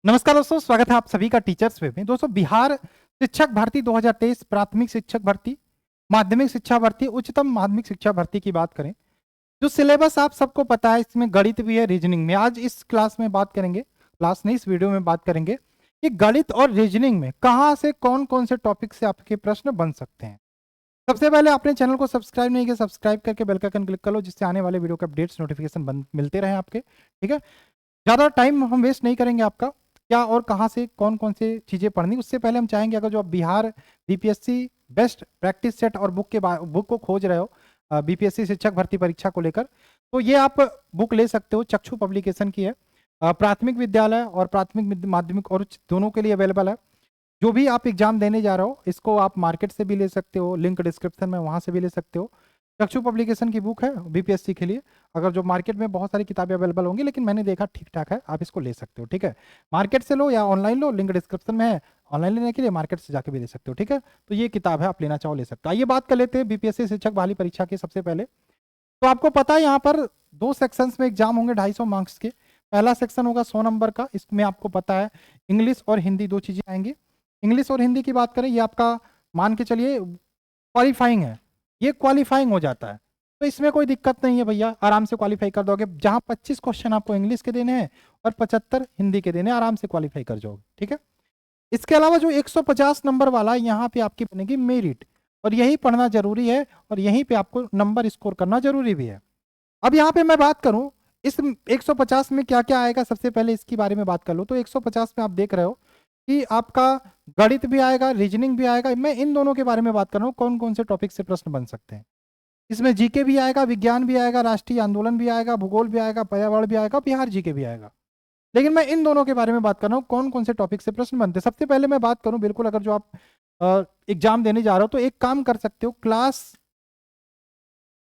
नमस्कार दोस्तों, स्वागत है आप सभी का टीचर्स वे में। दोस्तों, बिहार शिक्षक भर्ती 2023 प्राथमिक शिक्षक भर्ती, माध्यमिक शिक्षा भर्ती, उच्चतम माध्यमिक शिक्षा भर्ती की बात करें, जो सिलेबस आप सबको पता है, इसमें गणित भी है, रीजनिंग में। आज इस क्लास में बात करेंगे, क्लास नहीं इस वीडियो में बात करेंगे कि गणित और रीजनिंग में कहाँ से कौन कौन से टॉपिक से आपके प्रश्न बन सकते हैं। सबसे पहले आपने चैनल को सब्सक्राइब नहीं किया, सब्सक्राइब करके बेल का आइकन क्लिक कर लो, जिससे आने वाले वीडियो के अपडेट्स नोटिफिकेशन मिलते रहे आपके। ठीक है, ज़्यादा टाइम हम वेस्ट नहीं करेंगे आपका। क्या और कहाँ से कौन कौन से चीज़ें पढ़नी, उससे पहले हम चाहेंगे, अगर जो आप Bihar BPSC best practice set और बुक को खोज रहे हो बीपीएससी शिक्षक भर्ती परीक्षा को लेकर, तो ये आप बुक ले सकते हो। चक्षु पब्लिकेशन की है। प्राथमिक विद्यालय और प्राथमिक माध्यमिक और उच्च दोनों के लिए अवेलेबल है। जो भी आप एग्जाम देने जा रहे हो, इसको आप मार्केट से भी ले सकते हो, लिंक डिस्क्रिप्शन में वहाँ से भी ले सकते हो। चक्षु पब्लिकेशन की बुक है बीपीएससी के लिए। अगर जो मार्केट में बहुत सारी किताबें अवेलेबल होंगी, लेकिन मैंने देखा ठीक ठाक है, आप इसको ले सकते हो। ठीक है, मार्केट से लो या ऑनलाइन लो, लिंक डिस्क्रिप्शन में है। ऑनलाइन लेने के लिए मार्केट से जाके भी ले सकते हो। ठीक है, तो ये किताब है, आप लेना चाहो ले सकते हो। आइए बात कर लेते हैं बीपीएससी शिक्षक बहाली परीक्षा की। सबसे पहले तो आपको पता है, यहाँ पर दो सेक्शंस में एग्जाम होंगे 250 मार्क्स के। पहला सेक्शन होगा 100 नंबर का। इसमें आपको पता है इंग्लिश और हिंदी दो चीजें आएंगी। इंग्लिश और हिंदी की बात करें, ये आपका मान के चलिए क्वालिफाइंग है, ये क्वालिफाइंग हो जाता है, तो इसमें कोई दिक्कत नहीं है भैया, आराम से क्वालिफाई कर दोगे। जहां 25 क्वेश्चन आपको इंग्लिश के देने हैं और 75 हिंदी के देने हैं, आराम से क्वालिफाई कर जाओगे। ठीक है, इसके अलावा जो 150 नंबर वाला यहाँ पे आपकी बनेगी मेरिट, और यही पढ़ना जरूरी है, और यहीं पे आपको नंबर स्कोर करना जरूरी भी है। अब यहाँ पे मैं बात करूं इस 150 में क्या क्या आएगा, सबसे पहले इसके बारे में बात कर लो। तो 150 में आप देख रहे हो कि आपका गणित भी आएगा, रीजनिंग भी आएगा। मैं इन दोनों के बारे में बात कर रहा हूँ, कौन कौन से टॉपिक से प्रश्न बन सकते हैं। इसमें जीके भी आएगा, विज्ञान भी आएगा, राष्ट्रीय आंदोलन भी आएगा, भूगोल भी आएगा, पर्यावरण भी आएगा, बिहार जीके भी आएगा। लेकिन मैं इन दोनों के बारे में बात कर रहा हूँ, कौन कौन से टॉपिक से प्रश्न बनते हैं। सबसे पहले मैं बात करूं, बिल्कुल अगर जो आप एग्जाम देने जा रहे हो, तो एक काम कर सकते हो, क्लास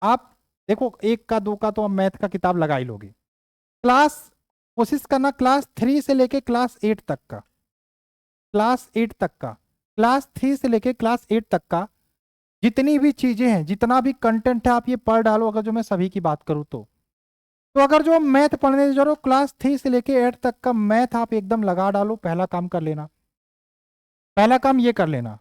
आप देखो, एक का दो का तो आप मैथ का किताब लगा ही लोगे। क्लास कोशिश करना क्लास 3 से लेके क्लास 8 तक का, क्लास 8 तक का, क्लास 3 से लेके क्लास 8 तक का जितनी भी चीजें हैं, जितना भी कंटेंट है, आप ये पढ़ डालो। अगर जो मैं सभी की बात करूं तो अगर जो मैथ पढ़ने जा रहे हो, क्लास 3 से लेके 8 तक का मैथ आप एकदम लगा डालो। पहला काम कर लेना, पहला काम ये कर लेना।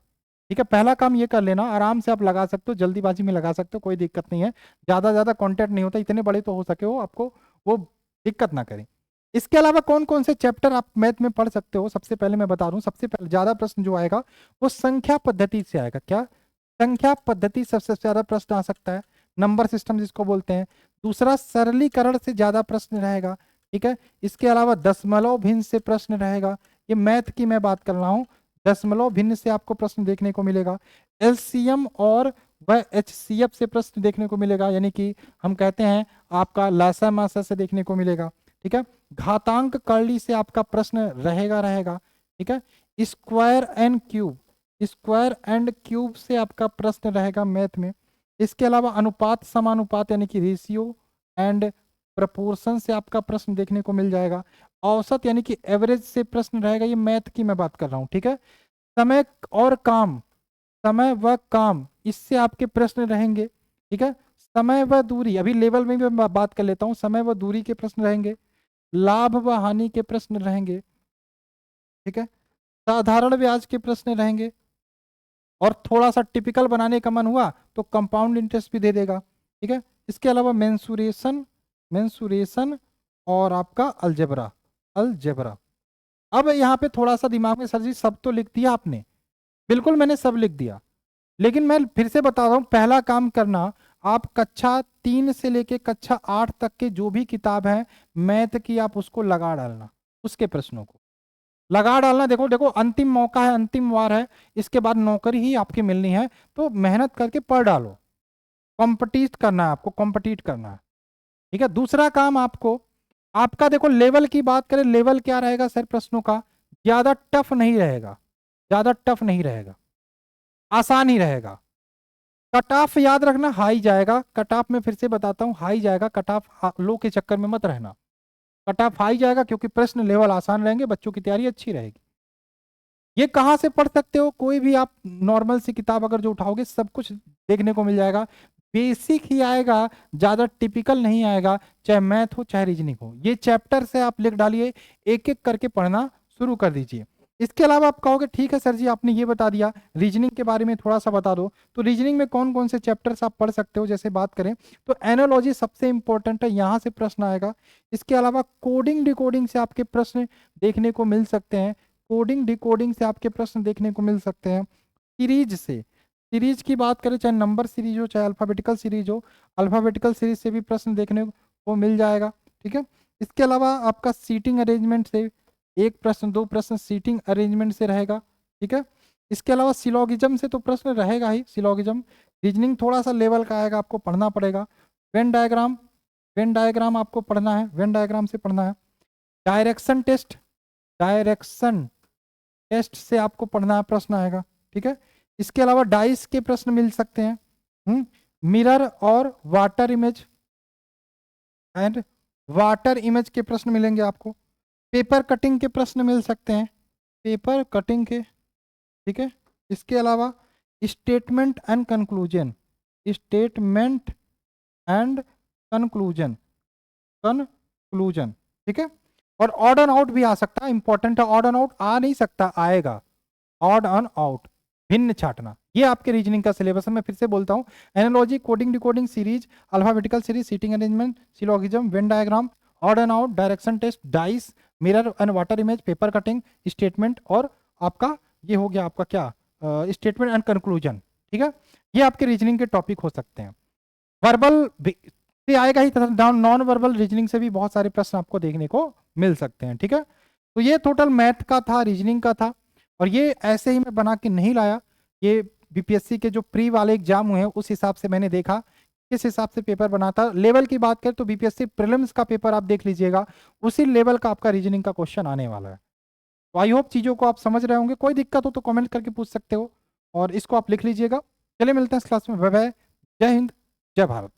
ठीक है, पहला काम ये कर लेना, आराम से आप लगा सकते हो, जल्दीबाजी में लगा सकते हो, कोई दिक्कत नहीं है। ज्यादा कंटेंट नहीं होता, इतने बड़े तो हो सके हो, आपको वो दिक्कत ना करें। इसके अलावा कौन कौन से चैप्टर आप मैथ में पढ़ सकते हो, सबसे पहले मैं बता दूं। सबसे पहले ज्यादा प्रश्न जो आएगा वो संख्या पद्धति से आएगा। क्या? संख्या पद्धति सबसे ज्यादा प्रश्न आ सकता है, नंबर सिस्टम जिसको बोलते हैं। दूसरा, सरलीकरण से ज्यादा प्रश्न रहेगा। ठीक है, इसके अलावा दशमलव भिन्न से प्रश्न रहेगा। ये मैथ की मैं बात कर रहा हूं, दशमलव भिन्न से आपको प्रश्न देखने को मिलेगा। एलसीएम और वह एचसीएफ से प्रश्न देखने को मिलेगा, यानी कि हम कहते हैं आपका लासा मासा से देखने को मिलेगा। ठीक है, घातांक करली से आपका प्रश्न रहेगा रहेगा। ठीक है, square and cube, square and cube से आपका प्रश्न रहेगा मैथ में। इसके अलावा अनुपात समानुपात यानी कि रेशियो एंड प्रपोर्शन से आपका प्रश्न देखने को मिल जाएगा। औसत यानी कि एवरेज से प्रश्न रहेगा, ये मैथ की मैं बात कर रहा हूँ। ठीक है, समय और काम, समय व काम, इससे आपके प्रश्न रहेंगे। ठीक है, समय व दूरी, अभी लेवल में भी मैं बात कर लेता हूँ, समय व दूरी के प्रश्न रहेंगे। लाभ व हानि के प्रश्न रहेंगे। ठीक है, साधारण ब्याज के प्रश्न रहेंगे, और थोड़ा सा टिपिकल बनाने का मन हुआ तो कंपाउंड इंटरेस्ट भी दे देगा। ठीक है, इसके अलावा मेंसुरेशन, मेंसुरेशन और आपका अलजेब्रा, अलजेब्रा। अब यहाँ पे थोड़ा सा दिमाग में, सर जी सब तो लिख दिया आपने, बिल्कुल मैंने सब लिख दिया, लेकिन मैं फिर से बता रहा हूँ, पहला काम करना, आप कक्षा 3 से लेके कक्षा 8 तक के जो भी किताब है मैथ की, आप उसको लगा डालना, उसके प्रश्नों को लगा डालना। देखो देखो, अंतिम मौका है, अंतिम वार है, इसके बाद नौकरी ही आपकी मिलनी है, तो मेहनत करके पढ़ डालो। कॉम्पिटिट करना है आपको, कॉम्पिटिट करना है। ठीक है, दूसरा काम आपको, आपका देखो लेवल की बात करें, लेवल क्या रहेगा सर प्रश्नों का, ज्यादा टफ नहीं रहेगा, ज्यादा टफ नहीं रहेगा, आसान ही रहेगा। कट ऑफ याद रखना हाई जाएगा, कट ऑफ में फिर से बताता हूं हाई जाएगा, कट ऑफ लो के चक्कर में मत रहना। कट ऑफ हाई जाएगा क्योंकि प्रश्न लेवल आसान रहेंगे, बच्चों की तैयारी अच्छी रहेगी। ये कहाँ से पढ़ सकते हो, कोई भी आप नॉर्मल सी किताब अगर जो उठाओगे, सब कुछ देखने को मिल जाएगा। बेसिक ही आएगा, ज्यादा टिपिकल नहीं आएगा, चाहे मैथ हो चाहे रीजनिंग हो। ये चैप्टर से आप लिख डालिए, एक एक करके पढ़ना शुरू कर दीजिए। इसके अलावा आप कहोगे ठीक है सर जी आपने ये बता दिया, रीजनिंग के बारे में थोड़ा सा बता दो। तो रीजनिंग में कौन कौन से चैप्टर्स आप पढ़ सकते हो, जैसे बात करें तो एनालॉजी सबसे इंपॉर्टेंट है, यहाँ से प्रश्न आएगा। इसके अलावा कोडिंग डिकोडिंग से आपके प्रश्न देखने को मिल सकते हैं, कोडिंग डिकोडिंग से आपके प्रश्न देखने को मिल सकते हैं। सीरीज से, सीरीज की बात करें चाहे नंबर सीरीज हो चाहे अल्फाबेटिकल सीरीज हो, अल्फाबेटिकल सीरीज से भी प्रश्न देखने को मिल जाएगा। ठीक है, इसके अलावा आपका सीटिंग अरेंजमेंट से एक प्रश्न, दो प्रश्न सीटिंग अरेंजमेंट से रहेगा। ठीक है, इसके अलावा सिलोगिज्म से तो प्रश्न रहेगा ही, सिलोगिज्म। रीजनिंग थोड़ा सा लेवल का आएगा, आपको पढ़ना पड़ेगा। वेन डायग्राम, वेन डायग्राम आपको पढ़ना है, वेन डायग्राम से पढ़ना है। डायरेक्शन टेस्ट, डायरेक्शन टेस्ट से आपको पढ़ना है, प्रश्न आएगा। ठीक है, इसके अलावा डाइस के प्रश्न मिल सकते हैं, मिरर और water image and water image के प्रश्न मिलेंगे आपको। पेपर कटिंग के प्रश्न मिल सकते हैं, पेपर कटिंग के। ठीक है, इसके अलावा statement and conclusion, statement and conclusion, conclusion. ठीक है, और ऑड एंड आउट भी आ सकता है, इंपॉर्टेंट है। ऑड एंड आउट आ नहीं सकता, आएगा। ऑड एंड आउट, भिन्न छाटना, ये आपके रीजनिंग का सिलेबस है। मैं फिर से बोलता हूँ, analogy, coding decoding, series, alphabetical series, seating arrangement, syllogism, Venn diagram, odd and out, direction test, dice, mirror and water image, paper cutting, statement, और आपका ये हो गया आपका क्या, स्टेटमेंट एंड कंक्लूजन। ठीक है, ये आपके रीजनिंग के टॉपिक हो सकते हैं। वर्बल से आएगा ही, तथा नॉन वर्बल रीजनिंग से भी बहुत सारे प्रश्न आपको देखने को मिल सकते हैं। ठीक है, तो ये टोटल मैथ का था, रीजनिंग का था, और ये ऐसे ही मैं बना के नहीं लाया, ये बीपीएससी के जो प्री वाले एग्जाम हुए हैं उस हिसाब से मैंने देखा किस हिसाब से पेपर बनाता। लेवल की बात करें तो बीपीएससी प्रीलिम्स का पेपर आप देख लीजिएगा, उसी लेवल का आपका रीजनिंग का क्वेश्चन आने वाला है। तो आई होप चीज़ों को आप समझ रहे होंगे, कोई दिक्कत हो तो कमेंट करके पूछ सकते हो, और इसको आप लिख लीजिएगा। चलिए मिलते हैं इस क्लास में, बाय बाय, जय हिंद, जय भारत।